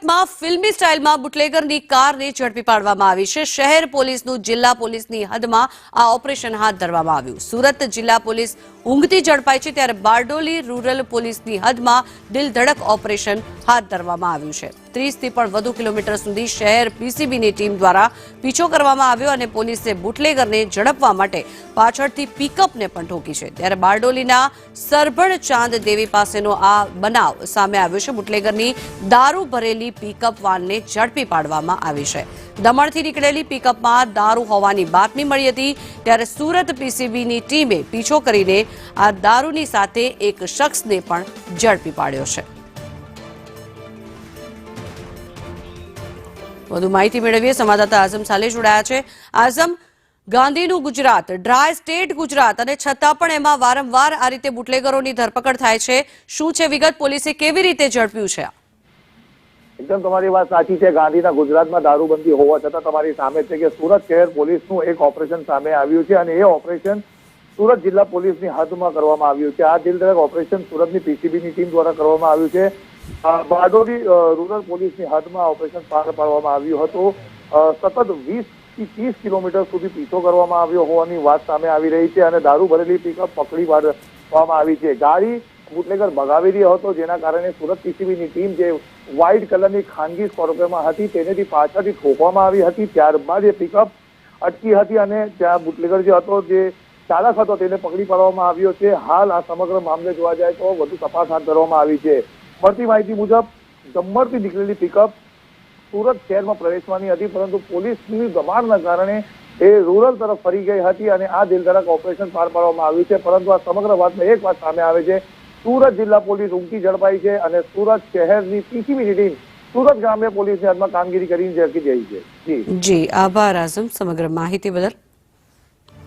સુરતમાં ફિલ્મી સ્ટાઇલમાં બુટલેગરની કારને ઝડપી પાડવામાં આવી છે। શહેર પોલીસનું જિલ્લા પોલીસની હદમાં આ ઓપરેશન હાથ ધરવામાં આવ્યું। સુરત જિલ્લા પોલીસ ઊંઘથી ઝડપાઈ છે ત્યારે બારડોલી રૂરલ પોલીસની હદમાં દિલધડક ઓપરેશન હાથ ધરવામાં આવ્યું છે। 30 થી પણ વધુ કિલોમીટર સુધી શહેર પીસીબીની ટીમ દ્વારા પીછો કરવામાં આવ્યો અને પોલીસે બુટલેગરને ઝડપવા માટે પાછળથી પિકઅપને પણ ઠોકી છે। ત્યારે બારડોલીના સરભણ ચાંદ દેવી પાસેનો આ બનાવ સામે આવ્યો છે। બુટલેગરની દારૂ ભરેલી પિકઅપ વાનને ઝડપી પાડવામાં આવી છે। દમણથી નીકળેલી પિકઅપમાં દારૂ હોવાની બાતમી મળી હતી ત્યારે સુરત પીસીબીની ટીમે પીછો કરીને આ દારૂની સાથે એક શખ્સને પણ ઝડપી પાડ્યો છે। વધુ માહિતી મેળવીએ સંવાદદાતા આઝમ સાલે જોડાયા છે। આઝમ, ગાંધીનું ગુજરાત, ડ્રાય સ્ટેટ ગુજરાત અને છતાં પણ એમાં વારંવાર આ રીતે બુટલેગરોની ધરપકડ થાય છે। શું છે વિગત? પોલીસે કેવી રીતે ઝડપ્યું છે? એકદમ તમારી વાત સાચી છે। ગાંધીના ગુજરાતમાં દારૂબંધી હોવા છતાં તમારી સામે છે કે સુરત શહેર પોલીસનું એક ઓપરેશન સામે આવ્યું છે અને એ ઓપરેશન સુરત જિલ્લા પોલીસની હદમાં કરવામાં આવ્યું છે। આ દિલધડક ઓપરેશન સુરતની પીસીબીની ટીમ દ્વારા કરવામાં આવ્યું છે। બારડોલી રૂરલ પોલીસની હદમાં ઓપરેશન પાર પાડવામાં આવ્યું હતું। સતત 20 થી 30 કિલોમીટર સુધી પીછો કરવામાં આવ્યો હોવાની વાત સામે આવી રહી છે અને દારૂ ભરેલી પિકઅપ પકડી પાડવામાં આવી છે। ગાડી બુટલેગર ભગાવી રહ્યો હતો, જેના કારણે સુરત પીસીબીની ટીમ જે વ્હાઇટ કલરની ખાનગી સ્કોર્પિયોમાં હતી તેનેથી પાછળથી ઠોકવામાં આવી હતી। ત્યારબાદ એ પિકઅપ અટકી હતી અને ત્યાં બુટલેગર જે હતો, જે ચાલક હતો, તેને પકડી પાડવામાં આવ્યો છે। હાલ આ સમગ્ર મામલે જોવા જાય તો વધુ તપાસ હાથ ધરવામાં આવી છે। મળતી માહિતી મુજબ દમણથી નીકળેલી પિકઅપ સુરત શહેરમાં પ્રવેશવાની હતી, પરંતુ પોલીસની દબાણના કારણે એ રૂરલ તરફ ફરી ગઈ હતી અને આ દિલધડક ઓપરેશન પાર પાડવામાં આવ્યું છે। પરંતુ આ સમગ્ર વાતમાં એક વાત સામે આવે છે, સુરત જિલ્લા પોલીસ ઊંઘથી ઝડપાઈ છે અને સુરત શહેરની પીસીબીની ટીમ સુરત ગ્રામ્ય પોલીસની હદમાં કામગીરી કરીને ઝડપી ગઈ છે। જી, આભાર આઝમ સમગ્ર માહિતી બદલ।